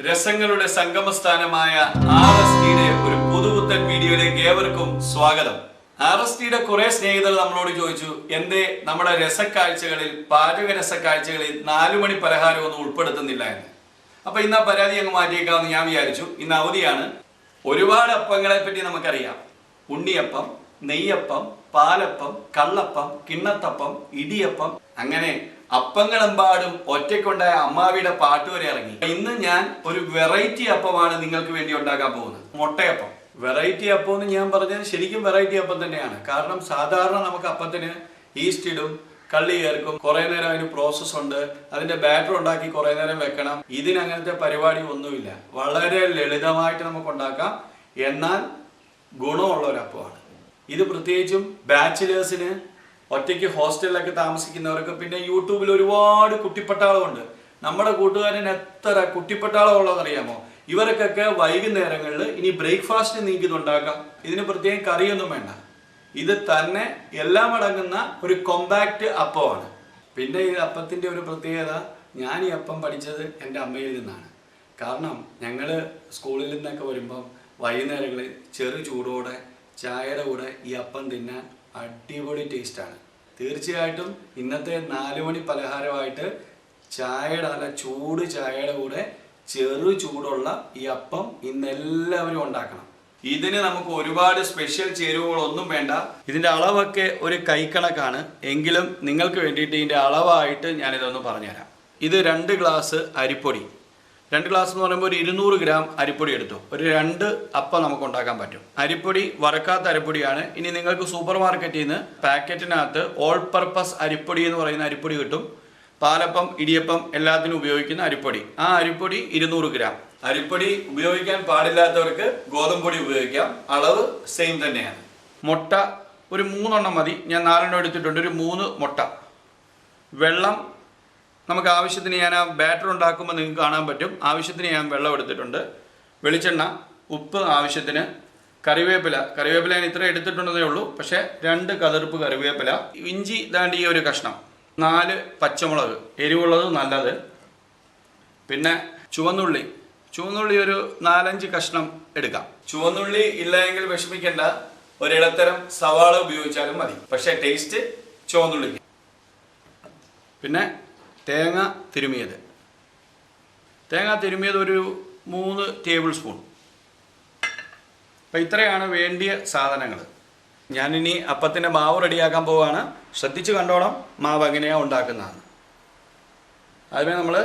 രസങ്ങളുടെ സംഗമസ്ഥാനമായ RSTയുടെ ഒരു പുതുപുത്തൻ വീഡിയോയിലേക്ക് ഏവർക്കും സ്വാഗതം. RSTയുടെ കുറെ സ്നേഹിതർ നമ്മളോട് ചോദിച്ചു, എന്തേ നമ്മുടെ രസക്കാഴ്ചകളിൽ പാചക രസക്കാഴ്ചകളിൽ 4 മണി പലഹാരം ഒന്നും ഉൾപ്പെടുത്തുന്നില്ല എന്ന്. അപ്പൊ ഇന്ന് ആ പരാതി അങ്ങ് മാറ്റിയേക്കാമെന്ന് ഞാൻ വിചാരിച്ചു. ഇന്ന് അവധിയാണ്. ഒരുപാട് അപ്പങ്ങളെ പറ്റി നമുക്കറിയാം. ഉണ്ണിയപ്പം, നെയ്യപ്പം, പാലപ്പം, കള്ളപ്പം, കിണ്ണത്തപ്പം, ഇടിയപ്പം, അങ്ങനെ അപ്പങ്ങളെമ്പാടും ഒറ്റയ്ക്കുണ്ടായ അമ്മാവിയുടെ പാട്ട് വരെ ഇറങ്ങി. ഇന്ന് ഞാൻ ഒരു വെറൈറ്റി അപ്പമാണ് നിങ്ങൾക്ക് വേണ്ടി ഉണ്ടാക്കാൻ പോകുന്നത്. മുട്ടയപ്പം. വെറൈറ്റി അപ്പം എന്ന് ഞാൻ പറഞ്ഞത് ശരിക്കും വെറൈറ്റി അപ്പം തന്നെയാണ്. കാരണം സാധാരണ നമുക്ക് അപ്പത്തിന് ഈസ്റ്റ് ഇടും, കള്ളി ചേർക്കും, കുറെ നേരം അതിന് പ്രോസസ് ഉണ്ട്, അതിന്റെ ബാറ്റർ ഉണ്ടാക്കി കുറെ നേരം വെക്കണം. ഇതിനങ്ങനത്തെ പരിപാടി ഒന്നുമില്ല. വളരെ ലളിതമായിട്ട് നമുക്ക് ഉണ്ടാക്കാം. എന്നാൽ ഗുണമുള്ള ഒരു അപ്പമാണ് ഇത്. പ്രത്യേകിച്ചും ബാച്ചിലേഴ്സിന്, ഒറ്റയ്ക്ക് ഹോസ്റ്റലിലൊക്കെ താമസിക്കുന്നവർക്ക്, പിന്നെ യൂട്യൂബിൽ ഒരുപാട് കുട്ടിപ്പട്ടാളമുണ്ട്. നമ്മുടെ കൂട്ടുകാരൻ എത്ര കുട്ടിപ്പട്ടാളം ഉള്ളതെന്നറിയാമോ? ഇവർക്കൊക്കെ വൈകുന്നേരങ്ങളിൽ ഇനി ബ്രേക്ക്ഫാസ്റ്റ് നിങ്ങൾക്ക് ഇതുണ്ടാക്കാം. ഇതിന് പ്രത്യേകം കറിയൊന്നും വേണ്ട. ഇത് തന്നെ എല്ലാം അടങ്ങുന്ന ഒരു കോമ്പാക്റ്റ് അപ്പമാണ്. പിന്നെ ഈ അപ്പത്തിൻ്റെ ഒരു പ്രത്യേകത, ഞാൻ ഈ അപ്പം പഠിച്ചത് എൻ്റെ അമ്മയിൽ നിന്നാണ്. കാരണം ഞങ്ങൾ സ്കൂളിൽ നിന്നൊക്കെ വരുമ്പം വൈകുന്നേരങ്ങളിൽ ചെറു ചൂടോടെ ചായയുടെ കൂടെ ഈ അപ്പം തിന്നാൻ അടിപൊളി ടേസ്റ്റാണ്. തീർച്ചയായിട്ടും ഇന്നത്തെ 4 മണി പലഹാരമായിട്ട് ചായയുടെ നല്ല ചൂട് ചായയുടെ കൂടെ ചെറു ചൂടുള്ള ഈ അപ്പം ഇന്നെല്ലാവരും ഉണ്ടാക്കണം. ഇതിന് നമുക്ക് ഒരുപാട് സ്പെഷ്യൽ ചേരുവകളൊന്നും വേണ്ട. ഇതിൻ്റെ അളവൊക്കെ ഒരു കൈക്കണക്കാണ്. എങ്കിലും നിങ്ങൾക്ക് വേണ്ടിയിട്ട് ഇതിൻ്റെ അളവായിട്ട് ഞാനിതൊന്ന് പറഞ്ഞുതരാം. ഇത് 2 ഗ്ലാസ് അരിപ്പൊടി. 2 ഗ്ലാസ് എന്ന് പറയുമ്പോൾ ഒരു 200 ഗ്രാം അരിപ്പൊടി എടുത്തു. ഒരു 2 അപ്പം നമുക്ക് ഉണ്ടാക്കാൻ പറ്റും. അരിപ്പൊടി വറക്കാത്ത അരിപ്പൊടിയാണ്. ഇനി നിങ്ങൾക്ക് സൂപ്പർ മാർക്കറ്റിൽ നിന്ന് പാക്കറ്റിനകത്ത് ഓൾ പർപ്പസ് അരിപ്പൊടി എന്ന് പറയുന്ന അരിപ്പൊടി കിട്ടും. പാലപ്പം, ഇടിയപ്പം എല്ലാത്തിനും ഉപയോഗിക്കുന്ന അരിപ്പൊടി. ആ അരിപ്പൊടി 200 ഗ്രാം. അരിപ്പൊടി ഉപയോഗിക്കാൻ പാടില്ലാത്തവർക്ക് ഗോതമ്പൊടി ഉപയോഗിക്കാം. അളവ് സെയിം തന്നെയാണ്. മുട്ട ഒരു 3 എണ്ണം മതി. ഞാൻ 4 എണ്ണം എടുത്തിട്ടുണ്ട്. ഒരു 3 മുട്ട. വെള്ളം നമുക്ക് ആവശ്യത്തിന്, ഞാൻ ആ ബാറ്റർ ഉണ്ടാക്കുമ്പോൾ നിങ്ങൾക്ക് കാണാൻ പറ്റും, ആവശ്യത്തിന് ഞാൻ വെള്ളം എടുത്തിട്ടുണ്ട്. വെളിച്ചെണ്ണ, ഉപ്പ് ആവശ്യത്തിന്, കറിവേപ്പില ഞാൻ ഇത്ര എടുത്തിട്ടുണ്ടെന്നേ ഉള്ളൂ. പക്ഷേ 2 കതിർപ്പ് കറിവേപ്പില, ഇഞ്ചി ദാണ്ട് ഈ ഒരു കഷ്ണം, 4 പച്ചമുളക്, എരിവുള്ളത് നല്ലത്. പിന്നെ ചുവന്നുള്ളി ഒരു 4-5 കഷ്ണം എടുക്കാം. ചുവന്നുള്ളി ഇല്ല എങ്കിൽ വിഷമിക്കേണ്ട, ഒരിടത്തരം സവാള ഉപയോഗിച്ചാലും മതി. പക്ഷേ ടേസ്റ്റ് ചുവന്നുള്ളിക്ക്. പിന്നെ തേങ്ങ തിരുമിയത് ഒരു 3 ടേബിൾ സ്പൂൺ. അപ്പം ഇത്രയാണ് വേണ്ടിയ സാധനങ്ങൾ. ഞാനിനി അപ്പത്തിൻ്റെ മാവ് റെഡിയാക്കാൻ പോവുകയാണ്. ശ്രദ്ധിച്ച് കണ്ടോണം മാവ് എങ്ങനെയാണ് ഉണ്ടാക്കുന്നതാണ്. ആദ്യമേ നമ്മൾ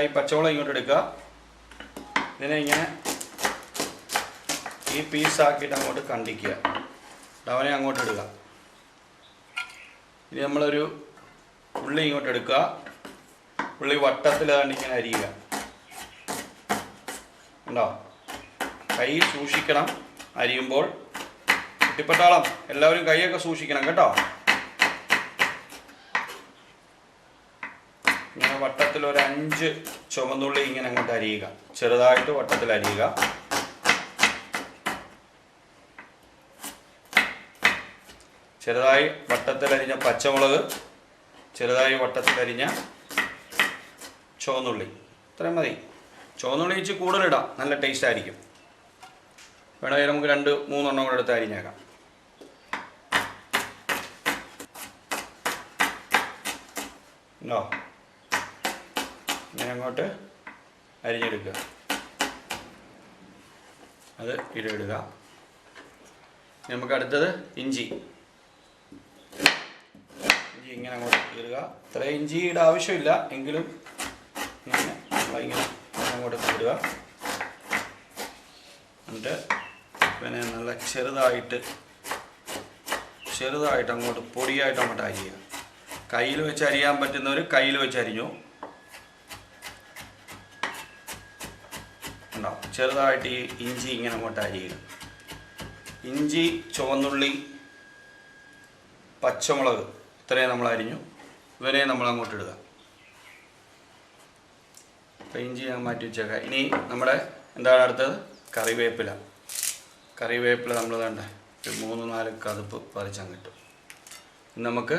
ഈ പച്ചമുളക് ഇങ്ങോട്ട് എടുക്കുക. ഇതിനെ ഇങ്ങനെ ഈ പീസാക്കിയിട്ട് അങ്ങോട്ട് കണ്ടിക്കുക. അവനെ അങ്ങോട്ട് ഇടുക. ഇനി നമ്മളൊരു ഉള്ളി ഇങ്ങോട്ട് എടുക്കുക. ഉള്ളി വട്ടത്തിൽ ഇങ്ങനെ അരിയുക. ഉണ്ടോ? കൈ സൂക്ഷിക്കണം അരിയുമ്പോൾ. കുട്ടിപ്പട്ടാളം എല്ലാവരും കൈയൊക്കെ സൂക്ഷിക്കണം കേട്ടോ. ഇങ്ങനെ വട്ടത്തിൽ ഒരു 5 ചുവന്നുള്ളി ഇങ്ങനെ അങ്ങോട്ട് അരിയുക. ചെറുതായിട്ട് വട്ടത്തിൽ അരിയുക. ചെറുതായി വട്ടത്തിലരിഞ്ഞ പച്ചമുളക്, ചെറുതായി വട്ടത്തിലരിഞ്ഞ ചുവന്നുള്ളി. ഇത്രയും മതി. ചുവന്നുള്ളി വെച്ച് കൂടുതലിടാം, നല്ല ടേസ്റ്റ് ആയിരിക്കും. വേണമെങ്കിൽ നമുക്ക് 2-3 എണ്ണം കൂടെ എടുത്ത് അരിഞ്ഞേക്കാം. ഉണ്ടോ? ഇങ്ങനെ അങ്ങോട്ട് അരിഞ്ഞെടുക്കുക. അത് ഇടുക. നമുക്ക് അടുത്തത് ഇഞ്ചി ഇങ്ങനെ അങ്ങോട്ട് കീറുക. ഇത്ര ഇഞ്ചിയുടെ ആവശ്യമില്ല, എങ്കിലും ഇങ്ങനെ അങ്ങോട്ട് കീറുക. എന്നിട്ട് പിന്നെ നല്ല ചെറുതായിട്ട് അങ്ങോട്ട് പൊടിയായിട്ട് അങ്ങോട്ട് അരിയുക. കയ്യിൽ വെച്ച് അരിയാൻ പറ്റുന്നവർ കയ്യിൽ വെച്ച് അരിഞ്ഞു. ഉണ്ടോ? ചെറുതായിട്ട് ഈ ഇഞ്ചി ഇങ്ങനെ അങ്ങോട്ട് അരിയുക. ഇഞ്ചി, ചുവന്നുള്ളി, പച്ചമുളക് ഇത്രയും നമ്മൾ അരിഞ്ഞു. ഇവനെ നമ്മൾ അങ്ങോട്ട് ഇടുക. അപ്പോൾ ഇഞ്ചി ഞാൻ മാറ്റി വെച്ചേക്കാം. ഇനി നമ്മുടെ എന്താണ് അടുത്തത്? കറിവേപ്പില നമ്മൾ വേണ്ട ഒരു 3-4 കതിപ്പ് പറിച്ചങ്ങിട്ടു. നമുക്ക്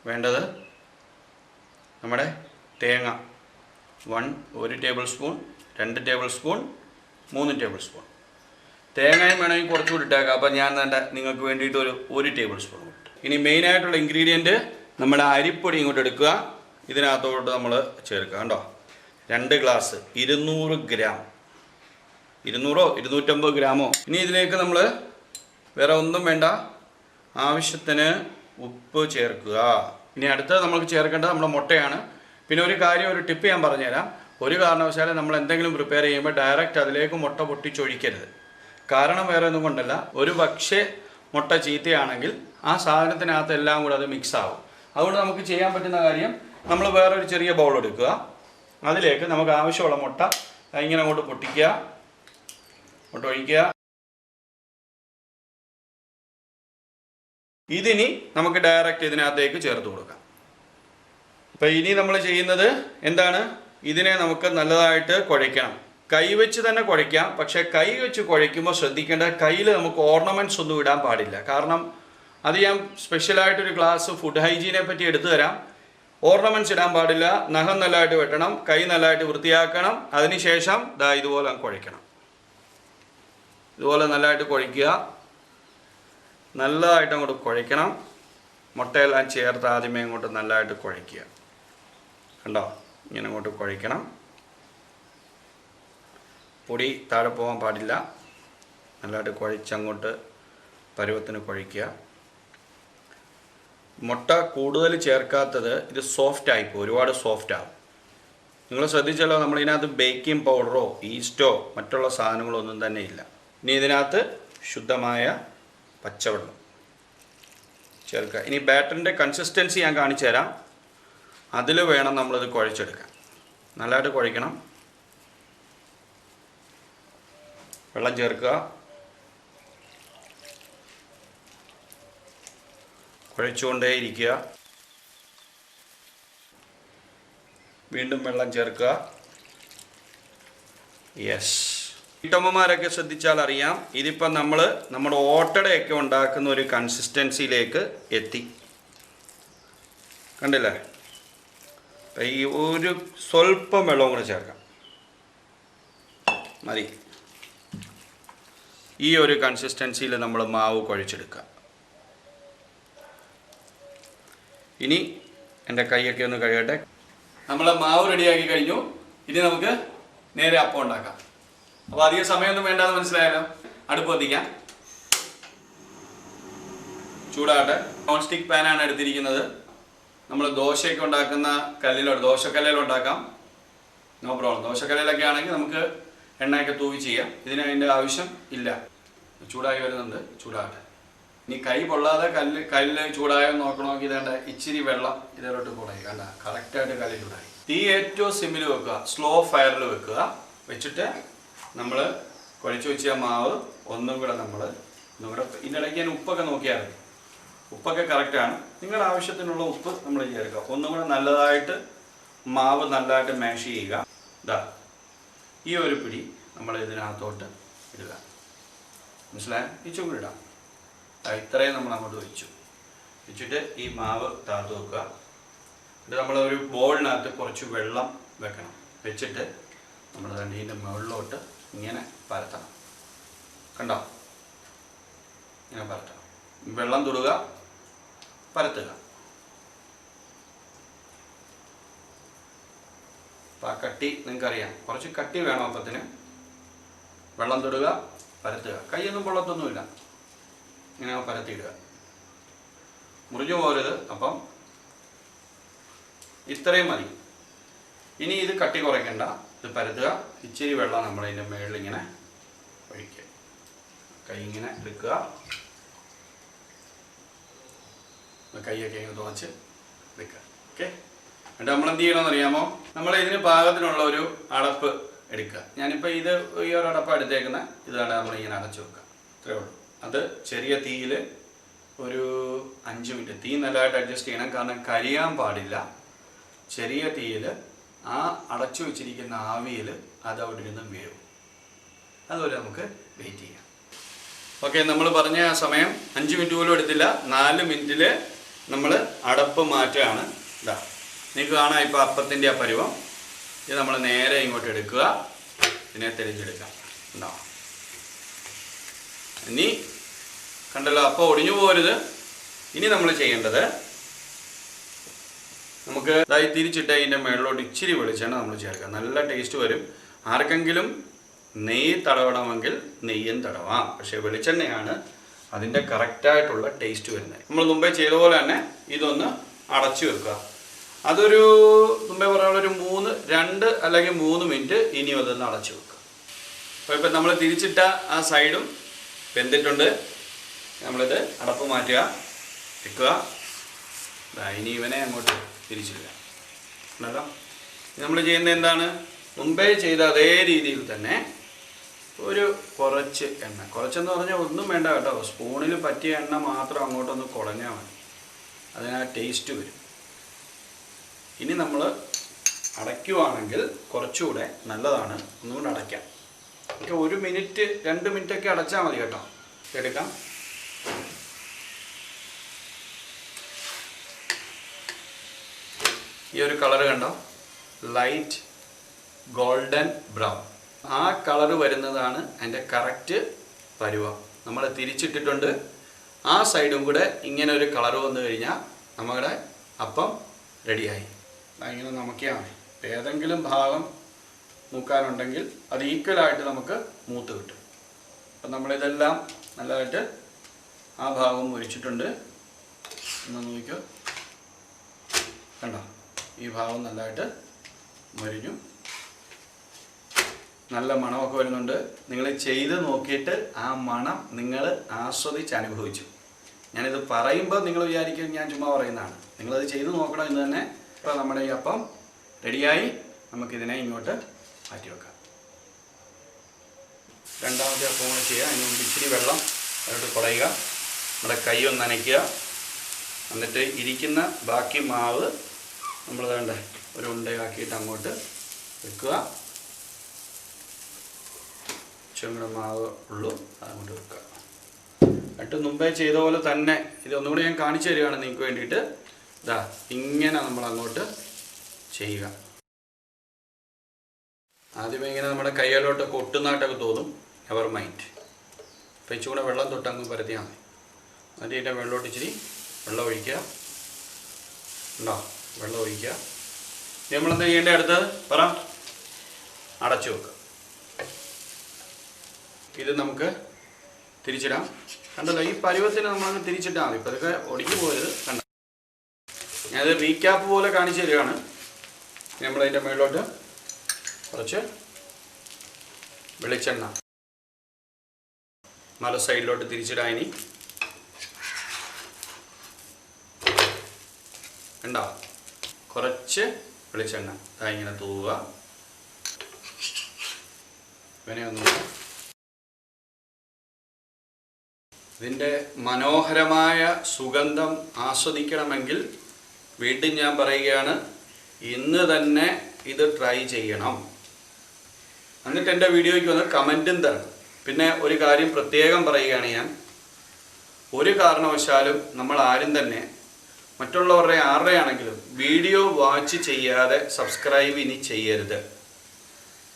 വേണ്ടത് നമ്മുടെ തേങ്ങ 1 table spoon 2 table spoon 3 table spoon. തേങ്ങയും വേണമെങ്കിൽ കുറച്ചുകൂടി ഇട്ടേക്കാം. അപ്പോൾ ഞാൻ നിങ്ങൾക്ക് വേണ്ടിയിട്ട് ഒരു ടേബിൾ സ്പൂൺ ഇട്ടു. ഇനി മെയിനായിട്ടുള്ള ഇൻഗ്രീഡിയൻറ്റ് നമ്മുടെ അരിപ്പൊടി ഇങ്ങോട്ട് എടുക്കുക. ഇതിനകത്തോട്ട് നമ്മൾ ചേർക്കുക. കണ്ടോ, 2 ഗ്ലാസ് 200 ഗ്രാം, 200 250 ഗ്രാമോ. ഇനി ഇതിലേക്ക് നമ്മൾ വേറെ ഒന്നും വേണ്ട, ആവശ്യത്തിന് ഉപ്പ് ചേർക്കുക. ഇനി അടുത്തത് നമുക്ക് ചേർക്കേണ്ടത് നമ്മുടെ മുട്ടയാണ്. പിന്നെ ഒരു ടിപ്പ് ഞാൻ പറഞ്ഞുതരാം. ഒരു കാരണവശാലും നമ്മൾ എന്തെങ്കിലും പ്രിപ്പയർ ചെയ്യുമ്പോൾ ഡയറക്റ്റ് അതിലേക്ക് മുട്ട പൊട്ടിച്ചൊഴിക്കരുത്. കാരണം വേറെ ഒന്നും കൊണ്ടല്ല, ഒരു പക്ഷേ മുട്ട ചീത്തയാണെങ്കിൽ ആ സാധനത്തിനകത്ത് എല്ലാം കൂടെ അത് മിക്സ് ആവും. അതുകൊണ്ട് നമുക്ക് ചെയ്യാൻ പറ്റുന്ന കാര്യം, നമ്മൾ വേറൊരു ചെറിയ ബൗൾ എടുക്കുക. അതിലേക്ക് നമുക്ക് ആവശ്യമുള്ള മുട്ട ഇങ്ങനെ അങ്ങോട്ട് പൊട്ടിക്കുക, മുട്ട ഒഴിക്കുക. ഇതിനി നമുക്ക് ഡയറക്റ്റ് ഇതിനകത്തേക്ക് ചേർത്ത് കൊടുക്കാം. അപ്പം ഇനി നമ്മൾ ചെയ്യുന്നത് എന്താണ്, ഇതിനെ നമുക്ക് നല്ലതായിട്ട് കുഴയ്ക്കണം. കൈവച്ച് തന്നെ കുഴയ്ക്കാം. പക്ഷേ കൈ വെച്ച് കുഴയ്ക്കുമ്പോൾ ശ്രദ്ധിക്കേണ്ട, കയ്യിൽ നമുക്ക് ഓർണമെൻറ്റ്സ് ഒന്നും ഇടാൻ പാടില്ല. കാരണം അത് ഞാൻ സ്പെഷ്യലായിട്ടൊരു ക്ലാസ് ഫുഡ് ഹൈജീനെ പറ്റി എടുത്തു തരാം. ഓർണമെൻറ്റ്സ് ഇടാൻ പാടില്ല. നഖം നല്ലതായിട്ട് വെട്ടണം, കൈ നല്ലതായിട്ട് വൃത്തിയാക്കണം. അതിനുശേഷം ഇതുപോലെ കുഴയ്ക്കണം. ഇതുപോലെ നല്ലതായിട്ട് കുഴയ്ക്കുക. നല്ലതായിട്ട് അങ്ങോട്ട് കുഴയ്ക്കണം. മുട്ടയെല്ലാം ചേർത്ത് ആദ്യമേ അങ്ങോട്ട് നല്ലതായിട്ട് കുഴയ്ക്കുക. കണ്ടോ, ഇങ്ങനെ അങ്ങോട്ട് കുഴയ്ക്കണം. പൊടി താഴെ പോകാൻ പാടില്ല. നല്ലതായിട്ട് കുഴച്ചങ്ങോട്ട് പരുവത്തിന് കുഴയ്ക്കുക. മുട്ട കൂടുതൽ ചേർക്കാത്തത് ഇത് സോഫ്റ്റായിപ്പോൾ, ഒരുപാട് സോഫ്റ്റാകും. നിങ്ങൾ ശ്രദ്ധിച്ചല്ലോ, നമ്മളിതിനകത്ത് ബേക്കിംഗ് പൗഡറോ ഈസ്റ്റോ മറ്റുള്ള സാധനങ്ങളോ ഒന്നും തന്നെ ഇല്ല. ഇനി ഇതിനകത്ത് ശുദ്ധമായ പച്ചവെള്ളം ചേർക്കുക. ഇനി ബാറ്ററിൻ്റെ കൺസിസ്റ്റൻസി ഞാൻ കാണിച്ചു തരാം. അതിൽ വേണം നമ്മളിത് കുഴച്ചെടുക്കാൻ. നല്ലതായിട്ട് കുഴയ്ക്കണം. വെള്ളം ചേർക്കുക. കുഴച്ചുകൊണ്ടേയിരിക്കുക. വീണ്ടും വെള്ളം ചേർക്കുക. യെസ്, വീട്ടമ്മമാരൊക്കെ ശ്രദ്ധിച്ചാൽ അറിയാം, ഇതിപ്പം നമ്മുടെ ഓട്ടടയൊക്കെ ഉണ്ടാക്കുന്ന ഒരു കൺസിസ്റ്റൻസിയിലേക്ക് എത്തി. കണ്ടില്ലേ? ഈ ഒരു സ്വല്പം വെള്ളവും കൂടെ ചേർക്കാം, മതി. ഈ ഒരു കൺസിസ്റ്റൻസിയിൽ നമ്മൾ മാവ് കുഴച്ചെടുക്കുക. ഇനി എൻ്റെ കൈയൊക്കെ ഒന്ന് കഴുകട്ടെ. നമ്മൾ മാവ് റെഡിയാക്കി കഴിഞ്ഞു. ഇനി നമുക്ക് നേരെ അപ്പം ഉണ്ടാക്കാം. അപ്പോൾ അധികം സമയമൊന്നും വേണ്ടാന്ന് മനസ്സിലായാലോ. അടുപ്പ് കത്തിക്കാം, ചൂടാകട്ടെ. നോൺ സ്റ്റിക്ക് പാനാണ് എടുത്തിരിക്കുന്നത്. നമ്മൾ ദോശയൊക്കെ ഉണ്ടാക്കുന്ന ദോശക്കല്ലിലുണ്ടാക്കാം, നോ പ്രോബ്ലം. ദോശക്കല്ലിലൊക്കെ ആണെങ്കിൽ നമുക്ക് എണ്ണയൊക്കെ തൂവി ചെയ്യാം. ഇതിന് അതിൻ്റെ ആവശ്യം ഇല്ല. ചൂടായി വരുന്നുണ്ട്, ചൂടാകട്ടെ. ഇനി കൈ പൊള്ളാതെ കല്ല് ചൂടായോ നോക്കണമെങ്കിൽ ഇതേണ്ട ഇച്ചിരി വെള്ളം ഇതിലോട്ട് കൂടായി. കണ്ട, കറക്റ്റായിട്ട് കല്ല് ചൂടായി. തീ ഏറ്റവും സിമ്മിൽ വെക്കുക, സ്ലോ ഫയറിൽ വെക്കുക. വെച്ചിട്ട് നമ്മൾ കുഴച്ച് വെച്ച മാവ് ഒന്നും കൂടെ ഇതിൻ്റെ ഇടയ്ക്ക് ഞാൻ ഉപ്പൊക്കെ നോക്കിയാൽ മതി. ഉപ്പൊക്കെ കറക്റ്റാണ്. നിങ്ങളുടെ ആവശ്യത്തിനുള്ള ഉപ്പ് നമ്മൾ ചേർക്കുക. ഒന്നും കൂടെ നല്ലതായിട്ട് മാവ് നല്ലതായിട്ട് മാഷ് ചെയ്യുക. ഈ ഒരു പിടി നമ്മൾ ഇതിനകത്തോട്ട് ഇടുക. മനസ്സിലായ? ഇച്ചും കൂടി ഇടാം. ഇത്രയും നമ്മൾ അങ്ങോട്ട് വെച്ചിട്ട് ഈ മാവ് താഴ്ത്ത് വെക്കുക. ഇത് നമ്മളൊരു ബോളിനകത്ത് കുറച്ച് വെള്ളം വെക്കണം. വെച്ചിട്ട് നമ്മൾ ഇതിൻ്റെ മുകളിലോട്ട് ഇങ്ങനെ പരത്തണം. കണ്ടോ? ഇങ്ങനെ പരത്തണം. വെള്ളം തൊടുക, പരത്തുക. അപ്പം ആ കട്ടി നിങ്ങൾക്കറിയാം, കുറച്ച് കട്ടി വേണം അപ്പത്തിന്. വെള്ളം തൊടുക, പരത്തുക. കൈയൊന്നും പൊള്ളത്തൊന്നുമില്ല. ഇങ്ങനെ പരത്തിയിടുക. മുറിഞ്ഞു പോകരുത്. അപ്പം ഇത്രയും മതി. ഇനി ഇത് കട്ടി കുറയ്ക്കണ്ട, ഇത് പരത്തുക. ഇച്ചിരി വെള്ളം നമ്മളതിൻ്റെ മുകളിൽ ഇങ്ങനെ ഒഴിക്കുക. കൈ ഇങ്ങനെ എടുക്കുക. കൈയൊക്കെ ഇങ്ങനെ തുറച്ച് വെക്കുക. ഓക്കെ. എന്നിട്ട് നമ്മൾ എന്ത് ചെയ്യണമെന്ന് അറിയാമോ? നമ്മൾ ഇതിന് പാകത്തിനുള്ള ഒരു അടപ്പ് എടുക്കുക. ഞാനിപ്പോൾ ഈ ഒരു അടപ്പ് എടുത്തേക്കുന്ന ഇതാണ് നമ്മളിങ്ങനെ അടച്ചു വെക്കുക. ഇത്രയേ ഉള്ളൂ. അത് ചെറിയ തീയിൽ ഒരു 5 മിനിറ്റ്. തീ നല്ലതായിട്ട് അഡ്ജസ്റ്റ് ചെയ്യണം, കാരണം കരിയാൻ പാടില്ല. ചെറിയ തീയിൽ ആ അടച്ചു വെച്ചിരിക്കുന്ന ആവിയിൽ അത് അവിടെ ഇരുന്ന് വേവും. അതുപോലെ നമുക്ക് വെയിറ്റ് ചെയ്യാം. ഓക്കെ, നമ്മൾ പറഞ്ഞ ആ സമയം 5 മിനിറ്റ് പോലും എടുത്തില്ല. 4 മിനിറ്റിൽ നമ്മൾ അടപ്പ് മാറ്റുകയാണ്. നിങ്ങൾക്ക് കാണാം ഇപ്പോൾ അപ്പത്തിൻ്റെ ആ പരുവം. ഇത് നമ്മൾ നേരെ ഇങ്ങോട്ട് എടുക്കുക. ഇതിനെ തെളിച്ചെടുക്കാം. ഉണ്ടോ? ഇനി കണ്ടല്ലോ, അപ്പം ഒടിഞ്ഞു പോകരുത്. ഇനി നമ്മൾ ചെയ്യേണ്ടത്, നമുക്ക് ഇതായി തിരിച്ചിട്ട് അതിൻ്റെ മേളിലോട്ട് ഇച്ചിരി വെളിച്ചെണ്ണ നമ്മൾ ചേർക്കാം. നല്ല ടേസ്റ്റ് വരും. ആർക്കെങ്കിലും നെയ്യ് തടവണമെങ്കിൽ നെയ്യും തടവാം, പക്ഷേ വെളിച്ചെണ്ണയാണ് അതിൻ്റെ കറക്റ്റായിട്ടുള്ള ടേസ്റ്റ് വരുന്നത്. നമ്മൾ മുമ്പേ ചെയ്ത പോലെ തന്നെ ഇതൊന്ന് അടച്ചു വെക്കുക. അതൊരു മുമ്പേ പറയാനുള്ളൊരു 2 അല്ലെങ്കിൽ 3 മിനിറ്റ് ഇനി അതൊന്ന് അടച്ചു വെക്കുക. അപ്പോൾ ഇപ്പം നമ്മൾ തിരിച്ചിട്ട ആ സൈഡും വെന്തിട്ടുണ്ട്. നമ്മളിത് അടപ്പ് മാറ്റുക, വെക്കുക. ഇനി ഇവനെ അങ്ങോട്ട് തിരിച്ചിടുക. ഉണ്ടല്ലോ, നമ്മൾ ചെയ്യുന്നത് എന്താണ്? മുമ്പേ ചെയ്ത അതേ രീതിയിൽ തന്നെ ഒരു കുറച്ച് എണ്ണ, കുറച്ചെന്ന് പറഞ്ഞാൽ ഒന്നും വേണ്ട കേട്ടോ, സ്പൂണിൽ പറ്റിയ എണ്ണ മാത്രം അങ്ങോട്ടൊന്ന് കുടഞ്ഞാൽ മതി, അതിന് ആ ടേസ്റ്റ് വരും. ഇനി നമ്മൾ അടയ്ക്കുവാണെങ്കിൽ കുറച്ചുകൂടെ നല്ലതാണ്. ഒന്നുകൂടെ അടയ്ക്കാം. ഒക്കെ 1 മിനിറ്റ് 2 മിനിറ്റൊക്കെ അടച്ചാൽ മതി കേട്ടോ. എടുക്കാം. ഈ ഒരു കളർ കണ്ടോ, ലൈറ്റ് ഗോൾഡൻ ബ്രൗൺ. ആ കളർ വരുന്നതാണ് അതിൻ്റെ കറക്റ്റ് പരുവം. നമ്മൾ തിരിച്ചിട്ടിട്ടുണ്ട്. ആ സൈഡും കൂടെ ഇങ്ങനെ ഒരു കളർ വന്നു കഴിഞ്ഞാൽ നമ്മുടെ അപ്പം റെഡിയായി. ഇങ്ങനെ നമുക്കിയാൽ മതി. ഏതെങ്കിലും ഭാഗം മൂക്കാനുണ്ടെങ്കിൽ അത് ഈക്വലായിട്ട് നമുക്ക് മൂത്ത് കിട്ടും. അപ്പം നമ്മളിതെല്ലാം നല്ലതായിട്ട് ആ ഭാഗം മുരിച്ചിട്ടുണ്ട്. ഒന്ന് നോക്കിക്കോ, കണ്ടോ, ഈ ഭാഗം നല്ലതായിട്ട് മുരിഞ്ഞു. നല്ല മണമൊക്കെ വരുന്നുണ്ട്. നിങ്ങൾ ചെയ്ത് നോക്കിയിട്ട് ആ മണം നിങ്ങൾ ആസ്വദിച്ച് അനുഭവിച്ചു. ഞാനിത് പറയുമ്പോൾ നിങ്ങൾ വിചാരിക്കും ഞാൻ ചുമ്മാ പറയുന്നതാണ്. നിങ്ങളത് ചെയ്ത് നോക്കണം എന്ന് തന്നെ. ഇപ്പോൾ നമ്മുടെ ഈ അപ്പം റെഡിയായി. നമുക്കിതിനെ ഇങ്ങോട്ട് മാറ്റി വെക്കാം. രണ്ടാമത്തെ അപ്പം കൂടെ ചെയ്യുക. അതിന് മുമ്പ് ഇച്ചിരി വെള്ളം അതിലോട്ട് കുടയുക. നമ്മുടെ കൈ ഒന്ന് നനയ്ക്കുക. എന്നിട്ട് ഇരിക്കുന്ന ബാക്കി മാവ് നമ്മൾ വേണ്ട ഒരു ഉണ്ടയാക്കിയിട്ട് അങ്ങോട്ട് വെക്കുക. ചെറുകിട മാവ് ഉള്ളൂ, അങ്ങോട്ട് വെക്കുക. എന്നിട്ട് മുമ്പേ ചെയ്ത പോലെ തന്നെ ഇതൊന്നുകൂടി ഞാൻ കാണിച്ചു തരികയാണ് നിങ്ങൾക്ക് വേണ്ടിയിട്ട്. ഇതാ ഇങ്ങനെ നമ്മൾ അങ്ങോട്ട് ചെയ്യുക. ആദ്യമേ ഇങ്ങനെ നമ്മുടെ കൈകളിലോട്ടൊക്കെ ഒട്ടുന്നായിട്ടൊക്കെ തോന്നും. Never mind. അപ്പോൾ ഇച്ചിരി വെള്ളം തൊട്ടങ്ങ് പരത്തിയാൽ മതി. എന്നിട്ട് ഇതിൻ്റെ വെള്ളമോട്ട് ഇച്ചിരി വെള്ളം ഒഴിക്കുക. ഉണ്ടോ, വെള്ളം ഒഴിക്കുക. നമ്മളെന്താ ചെയ്യേണ്ടത്? അടുത്ത് പറ. അടച്ചു വെക്കുക. ഇത് നമുക്ക് തിരിച്ചിടാം. കണ്ടല്ലോ, ഈ പരുവത്തിന് നമ്മളങ്ങ് തിരിച്ചിട്ടാൽ മതി. ഇപ്പം അതൊക്കെ ഒടിഞ്ഞു പോകരുത്. കണ്ട, ഞാനത് റീക്യാപ്പ് പോലെ കാണിച്ചു തരികയാണ്. നമ്മളതിൻ്റെ മുകളിലോട്ട് കുറച്ച് വെളിച്ചെണ്ണ മല സൈഡിലോട്ട് തിരിച്ചിടാം. ഇനി ഉണ്ടോ, കുറച്ച് വെളിച്ചെണ്ണ ഇങ്ങനെ തൂവുക. ഇവനെ ഒന്ന് ഇതിൻ്റെ മനോഹരമായ സുഗന്ധം ആസ്വദിക്കണമെങ്കിൽ വീണ്ടും ഞാൻ പറയുകയാണ്, ഇന്ന് തന്നെ ഇത് ട്രൈ ചെയ്യണം. എന്നിട്ട് എൻ്റെ വീഡിയോയ്ക്ക് വന്ന് കമൻറ്റും തരണം. പിന്നെ ഒരു കാര്യം പ്രത്യേകം പറയുകയാണ് ഞാൻ, ഒരു കാരണവശാലും നമ്മൾ ആരും തന്നെ മറ്റുള്ളവരുടെ ആരുടെയാണെങ്കിലും വീഡിയോ വാച്ച് ചെയ്യാതെ സബ്സ്ക്രൈബ് ഇനി ചെയ്യരുത്.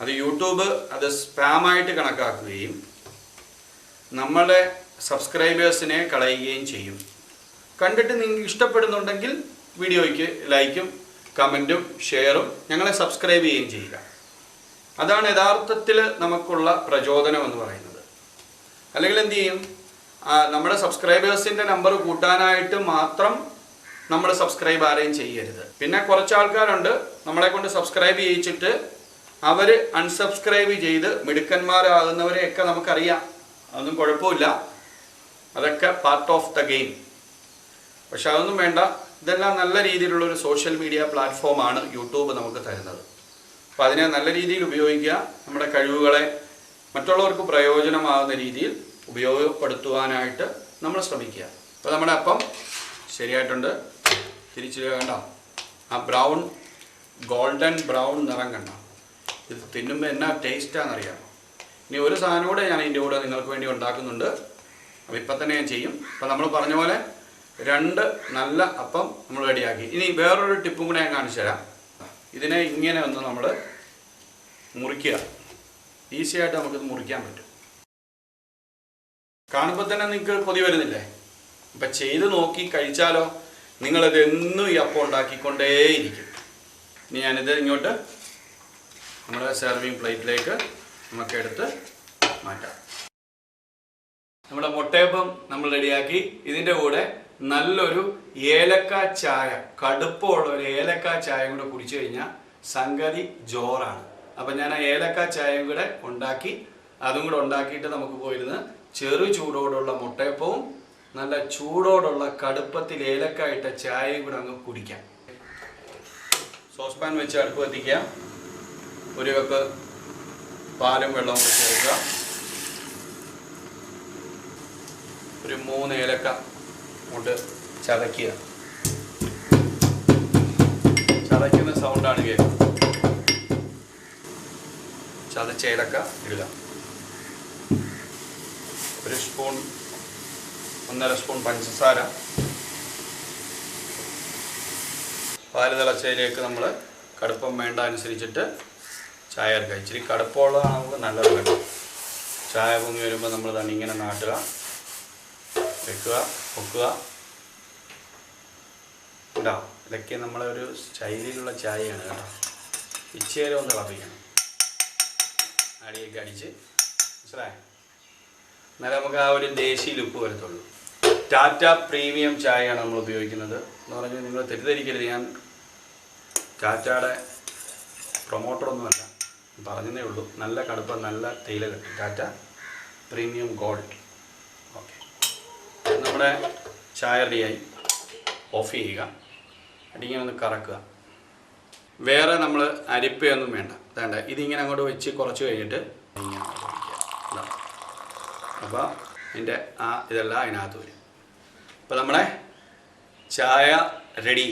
അത് യൂട്യൂബ് അത് സ്പാമായിട്ട് കണക്കാക്കുകയും നമ്മളെ സബ്സ്ക്രൈബേഴ്സിനെ കളയുകയും ചെയ്യും. കണ്ടിട്ട് നിങ്ങൾക്ക് ഇഷ്ടപ്പെടുന്നുണ്ടെങ്കിൽ വീഡിയോയ്ക്ക് ലൈക്കും കമൻറ്റും ഷെയറും ഞങ്ങളെ സബ്സ്ക്രൈബ് ചെയ്യുകയും ചെയ്യുക. അതാണ് യഥാർത്ഥത്തിൽ നമുക്കുള്ള പ്രചോദനം എന്ന് പറയുന്നത്. അല്ലെങ്കിൽ എന്തു ചെയ്യും, നമ്മുടെ സബ്സ്ക്രൈബേഴ്സിൻ്റെ നമ്പർ കൂട്ടാനായിട്ട് മാത്രം നമ്മൾ സബ്സ്ക്രൈബ് ആരെയും ചെയ്യരുത്. പിന്നെ കുറച്ച് ആൾക്കാരുണ്ട് നമ്മളെ കൊണ്ട് സബ്സ്ക്രൈബ് ചെയ്യിച്ചിട്ട് അവർ അൺസബ്സ്ക്രൈബ് ചെയ്ത് മിടുക്കന്മാരാകുന്നവരെയൊക്കെ നമുക്കറിയാം. അതൊന്നും കുഴപ്പമില്ല, അതൊക്കെ പാർട്ട് ഓഫ് ദ ഗെയിം. പക്ഷെ അതൊന്നും വേണ്ട. ഇതെല്ലാം നല്ല രീതിയിലുള്ളൊരു സോഷ്യൽ മീഡിയ പ്ലാറ്റ്ഫോമാണ് യൂട്യൂബ് നമുക്ക് തരുന്നത്. അപ്പോൾ അതിനെ നല്ല രീതിയിൽ ഉപയോഗിക്കുക. നമ്മുടെ കഴിവുകളെ മറ്റുള്ളവർക്ക് പ്രയോജനമാകുന്ന രീതിയിൽ ഉപയോഗപ്പെടുത്തുവാനായിട്ട് നമ്മൾ ശ്രമിക്കുക. അപ്പോൾ നമ്മുടെ അപ്പം ശരിയായിട്ടുണ്ട്. തിരിച്ചിടുക. കണ്ടോ, ആ ബ്രൗൺ ഗോൾഡൻ ബ്രൗൺ നിറം കണ്ടോ. ഇത് തിന്നുമ്പോൾ എന്നാ ടേസ്റ്റാണെന്നറിയാമോ. ഇനി ഒരു സാധനം കൂടെ ഞാൻ ഇതിൻ്റെ കൂടെ നിങ്ങൾക്ക് വേണ്ടി ഉണ്ടാക്കുന്നുണ്ട്. അപ്പോൾ ഇപ്പം തന്നെ ഞാൻ ചെയ്യും. അപ്പോൾ നമ്മൾ പറഞ്ഞ പോലെ 2 നല്ല അപ്പം നമ്മൾ റെഡിയാക്കി. ഇനി വേറൊരു ടിപ്പും കൂടെ ഞാൻ കാണിച്ചു തരാം. ഇതിനെ ഇങ്ങനെ ഒന്ന് നമ്മൾ മുറിക്കുക. ഈസി ആയിട്ട് നമുക്കിത് മുറിക്കാൻ പറ്റും. കാണുമ്പോൾ തന്നെ നിങ്ങൾക്ക് കൊതി വരുന്നില്ലേ? അപ്പം ചെയ്ത് നോക്കി കഴിച്ചാലോ. നിങ്ങളിത് എന്നും ഈ അപ്പം ഉണ്ടാക്കിക്കൊണ്ടേയിരിക്കും. ഇനി ഞാനിത് ഇങ്ങോട്ട് നമ്മുടെ സെർവിങ് പ്ലേറ്റിലേക്ക് നമുക്ക് എടുത്ത് മാറ്റാം. നമ്മുടെ മുട്ടയപ്പം നമ്മൾ റെഡിയാക്കി. ഇതിൻ്റെ കൂടെ നല്ലൊരു ഏലക്ക ചായ, കടുപ്പമുള്ള ഒരു ഏലക്ക ചായയും കൂടെ കുടിച്ചു കഴിഞ്ഞാൽ സംഗതി ജോറാണ്. അപ്പം ഞാൻ ആ ഏലക്ക ചായയും കൂടെ ഉണ്ടാക്കി, അതും കൂടെ ഉണ്ടാക്കിയിട്ട് നമുക്ക് പോയിരുന്ന് ചെറു ചൂടോടുള്ള മുട്ടയപ്പവും നല്ല ചൂടോടുള്ള കടുപ്പത്തിൽ ഏലക്ക ഇട്ട ചായയും കൂടെ അങ്ങ് കുടിക്കാം. സോസ് പാൻ വെച്ച് അടുപ്പ് കത്തിക്കുക. ഒരു കപ്പ് പാലും വെള്ളവും കൂടി ചേർക്കുക. ഒരു 3 ഏലക്ക കൊണ്ട് ചതയ്ക്കുക. ചതയ്ക്കുന്ന സൗണ്ടാണ് കേൾക്കുന്നത്. ചതച്ച ഏലക്ക ഇടുക. 1 സ്പൂൺ 1.5 സ്പൂൺ പഞ്ചസാര. പാല് തിളച്ചതിലേക്ക് നമ്മൾ കടുപ്പം വേണ്ട അനുസരിച്ചിട്ട് ചായ ഇറക്കുക. ഇച്ചിരി കടുപ്പമുള്ളതാണ് നമുക്ക് നല്ലത് വേണം. ചായ പൊങ്ങി വരുമ്പോൾ നമ്മൾ തന്നെ ഇങ്ങനെ നാട്ടുക, വെക്കുക, പൊക്കുക. ഉണ്ടാവും. ഇതൊക്കെ നമ്മളെ ഒരു സ്റ്റൈലിലുള്ള ചായയാണ് കേട്ടോ. ഇച്ചേരം ഒന്ന് തിളപ്പിക്കണം. അടിയൊക്കെ അടിച്ച് മനസ്സിലായോ? എന്നാലും നമുക്ക് ആ ഒരു ദേശീയ ലുക്ക് വരത്തുള്ളൂ. ടാറ്റ പ്രീമിയം ചായയാണ് നമ്മൾ ഉപയോഗിക്കുന്നത് എന്ന് പറഞ്ഞാൽ നിങ്ങൾ തെറ്റിദ്ധരിക്കരുത്. ഞാൻ ടാറ്റയുടെ പ്രൊമോട്ടറൊന്നുമല്ല, പറഞ്ഞതേ ഉള്ളൂ. നല്ല കടുപ്പം, നല്ല തേയില കിട്ടും. Tata premium gold. ഓക്കെ, നമ്മുടെ ചായ റെഡിയായി. ഓഫ് ചെയ്യുക. അടിങ്ങനെ ഒന്ന് കറക്കുക. വേറെ നമ്മൾ അരിപ്പയൊന്നും വേണ്ട. വേണ്ട, ഇതിങ്ങനെ അങ്ങോട്ട് വെച്ച് കുറച്ച് കഴിഞ്ഞിട്ട് ഇങ്ങനെ ഒഴിക്കുക. അപ്പോൾ ഇതിൻ്റെ ഇതെല്ലാം അതിനകത്ത് വരും. അപ്പോൾ നമ്മുടെ ചായ റെഡി.